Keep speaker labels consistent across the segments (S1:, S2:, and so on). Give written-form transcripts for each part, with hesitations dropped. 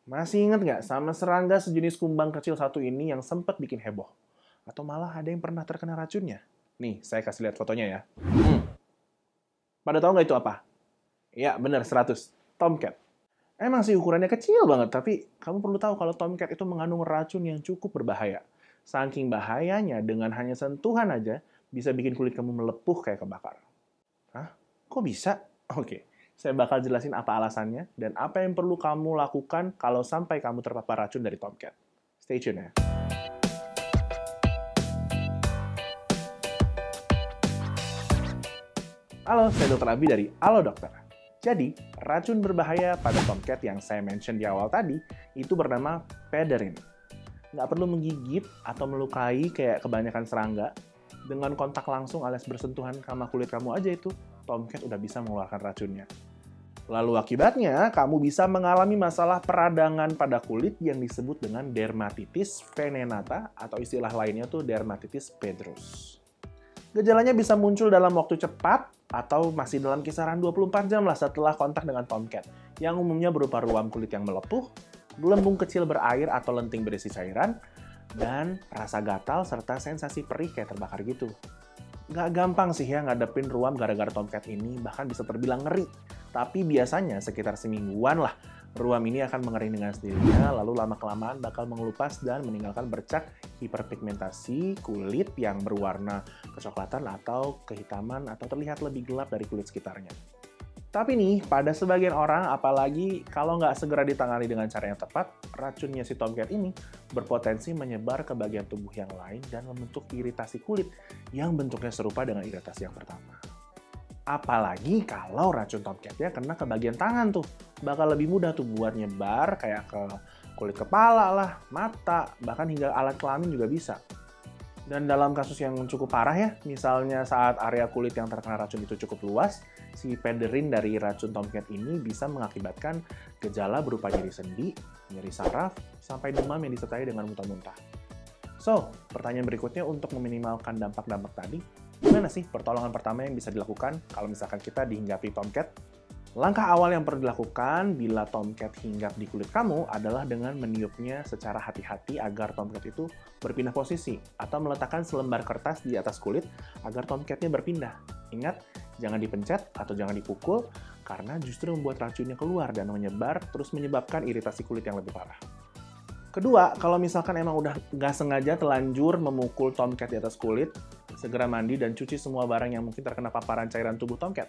S1: Masih ingat nggak sama serangga sejenis kumbang kecil satu ini yang sempat bikin heboh? Atau malah ada yang pernah terkena racunnya? Nih, saya kasih lihat fotonya ya. Pada tahu nggak itu apa? Ya, benar, 100. Tomcat. Emang sih ukurannya kecil banget, tapi kamu perlu tahu kalau tomcat itu mengandung racun yang cukup berbahaya. Saking bahayanya, dengan hanya sentuhan aja, bisa bikin kulit kamu melepuh kayak kebakar. Hah? Kok bisa? Oke, saya bakal jelasin apa alasannya dan apa yang perlu kamu lakukan kalau sampai kamu terpapar racun dari tomcat. Stay tune ya. Halo, saya Dr. Abi dari Halo Dokter. Jadi, racun berbahaya pada tomcat yang saya mention di awal tadi itu bernama pederin. Nggak perlu menggigit atau melukai kayak kebanyakan serangga. Dengan kontak langsung alias bersentuhan sama kulit kamu aja itu, tomcat udah bisa mengeluarkan racunnya. Lalu akibatnya, kamu bisa mengalami masalah peradangan pada kulit yang disebut dengan dermatitis venenata atau istilah lainnya tuh dermatitis pedros. Gejalanya bisa muncul dalam waktu cepat atau masih dalam kisaran 24 jam lah setelah kontak dengan tomcat, yang umumnya berupa ruam kulit yang melepuh, gelembung kecil berair atau lenting berisi cairan, dan rasa gatal serta sensasi perih kayak terbakar gitu. Nggak gampang sih ya ngadepin ruam gara-gara tomcat ini, bahkan bisa terbilang ngeri. Tapi biasanya sekitar semingguan lah, ruam ini akan mengering dengan sendirinya, lalu lama-kelamaan bakal mengelupas dan meninggalkan bercak hiperpigmentasi kulit yang berwarna kecoklatan atau kehitaman atau terlihat lebih gelap dari kulit sekitarnya. Tapi nih, pada sebagian orang, apalagi kalau nggak segera ditangani dengan cara yang tepat, racunnya si tomcat ini berpotensi menyebar ke bagian tubuh yang lain dan membentuk iritasi kulit yang bentuknya serupa dengan iritasi yang pertama. Apalagi kalau racun tomcatnya kena ke bagian tangan tuh, bakal lebih mudah tuh buat nyebar kayak ke kulit kepala lah, mata, bahkan hingga alat kelamin juga bisa. Dan dalam kasus yang cukup parah ya, misalnya saat area kulit yang terkena racun itu cukup luas, si pederin dari racun tomcat ini bisa mengakibatkan gejala berupa nyeri sendi, nyeri saraf, sampai demam yang disertai dengan muntah-muntah. So, pertanyaan berikutnya untuk meminimalkan dampak-dampak tadi, gimana sih pertolongan pertama yang bisa dilakukan kalau misalkan kita dihinggapi tomcat? Langkah awal yang perlu dilakukan bila tomcat hinggap di kulit kamu adalah dengan meniupnya secara hati-hati agar tomcat itu berpindah posisi atau meletakkan selembar kertas di atas kulit agar tomcatnya berpindah. Ingat, jangan dipencet atau jangan dipukul karena justru membuat racunnya keluar dan menyebar terus menyebabkan iritasi kulit yang lebih parah. Kedua, kalau misalkan emang udah nggak sengaja telanjur memukul tomcat di atas kulit, segera mandi dan cuci semua barang yang mungkin terkena paparan cairan tubuh tomcat.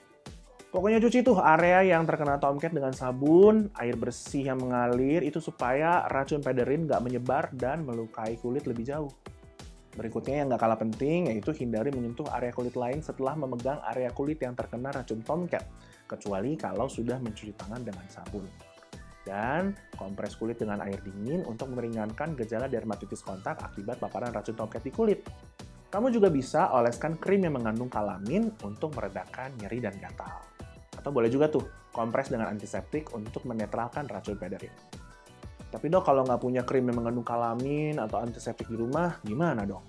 S1: Pokoknya cuci tuh area yang terkena tomcat dengan sabun, air bersih yang mengalir, itu supaya racun pederin nggak menyebar dan melukai kulit lebih jauh. Berikutnya yang nggak kalah penting, yaitu hindari menyentuh area kulit lain setelah memegang area kulit yang terkena racun tomcat, kecuali kalau sudah mencuci tangan dengan sabun. Dan kompres kulit dengan air dingin untuk meringankan gejala dermatitis kontak akibat paparan racun tomcat di kulit. Kamu juga bisa oleskan krim yang mengandung kalamin untuk meredakan nyeri dan gatal. Atau boleh juga tuh, kompres dengan antiseptik untuk menetralkan racun pederin. Tapi dok, kalau nggak punya krim yang mengandung kalamin atau antiseptik di rumah, gimana dong?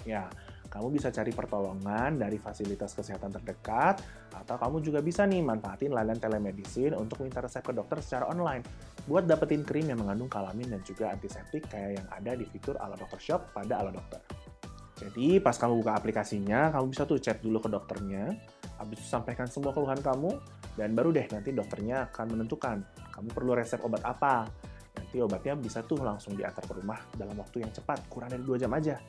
S1: Ya, kamu bisa cari pertolongan dari fasilitas kesehatan terdekat, atau kamu juga bisa nih manfaatin layanan telemedicine untuk minta resep ke dokter secara online, buat dapetin krim yang mengandung kalamin dan juga antiseptik kayak yang ada di fitur Halo Dokter Shop pada Halo Dokter. Jadi, pas kamu buka aplikasinya, kamu bisa tuh chat dulu ke dokternya, habis itu sampaikan semua keluhan kamu, dan baru deh nanti dokternya akan menentukan kamu perlu resep obat apa. Nanti obatnya bisa tuh langsung diantar ke rumah dalam waktu yang cepat, kurang dari 2 jam aja.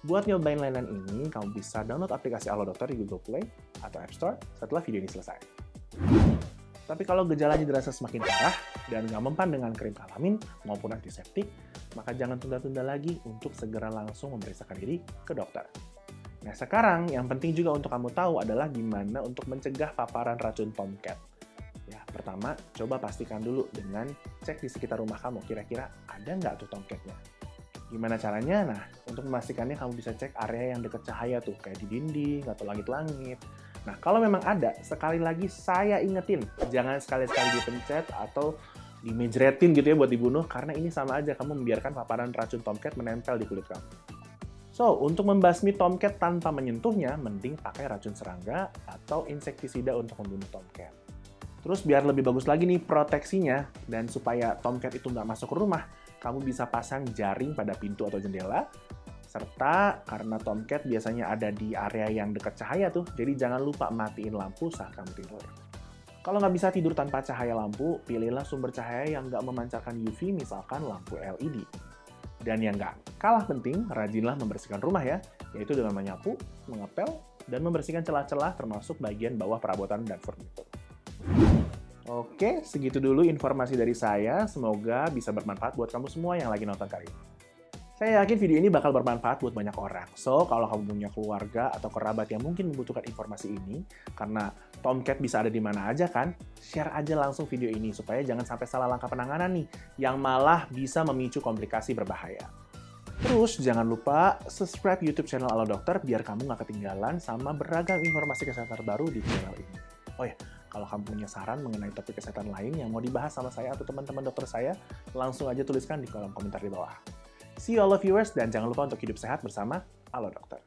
S1: Buat nyobain layanan ini, kamu bisa download aplikasi Halo Dokter di Google Play atau App Store setelah video ini selesai. Tapi kalau gejalanya dirasa semakin parah dan nggak mempan dengan krim kalamin maupun antiseptik, maka jangan tunda-tunda lagi untuk segera langsung memeriksakan diri ke dokter. Nah sekarang, yang penting juga untuk kamu tahu adalah gimana untuk mencegah paparan racun tomcat. Ya, pertama, coba pastikan dulu dengan cek di sekitar rumah kamu, kira-kira ada nggak tuh tomcatnya. Gimana caranya? Nah, untuk memastikannya kamu bisa cek area yang dekat cahaya tuh, kayak di dinding atau langit-langit. Nah, kalau memang ada, sekali lagi saya ingetin, jangan sekali-sekali dipencet atau dimejretin gitu ya buat dibunuh, karena ini sama aja kamu membiarkan paparan racun tomcat menempel di kulit kamu. So, untuk membasmi tomcat tanpa menyentuhnya, mending pakai racun serangga atau insektisida untuk membunuh tomcat. Terus biar lebih bagus lagi nih proteksinya, dan supaya tomcat itu nggak masuk ke rumah, kamu bisa pasang jaring pada pintu atau jendela, serta karena tomcat biasanya ada di area yang dekat cahaya tuh, jadi jangan lupa matiin lampu saat kamu tidur. Kalau nggak bisa tidur tanpa cahaya lampu, pilihlah sumber cahaya yang nggak memancarkan UV, misalkan lampu LED. Dan yang nggak kalah penting, rajinlah membersihkan rumah ya, yaitu dengan menyapu, mengepel, dan membersihkan celah-celah termasuk bagian bawah perabotan dan furnitur. Oke, segitu dulu informasi dari saya. Semoga bisa bermanfaat buat kamu semua yang lagi nonton kali ini. Saya yakin video ini bakal bermanfaat buat banyak orang. So, kalau kamu punya keluarga atau kerabat yang mungkin membutuhkan informasi ini, karena tomcat bisa ada di mana aja kan, share aja langsung video ini supaya jangan sampai salah langkah penanganan nih, yang malah bisa memicu komplikasi berbahaya. Terus, jangan lupa subscribe YouTube channel Halo Dokter biar kamu nggak ketinggalan sama beragam informasi kesehatan terbaru di channel ini. Oh ya, kalau kamu punya saran mengenai topik kesehatan lain yang mau dibahas sama saya atau teman-teman dokter saya, langsung aja tuliskan di kolom komentar di bawah. See you all viewers, dan jangan lupa untuk hidup sehat bersama Halo Dokter.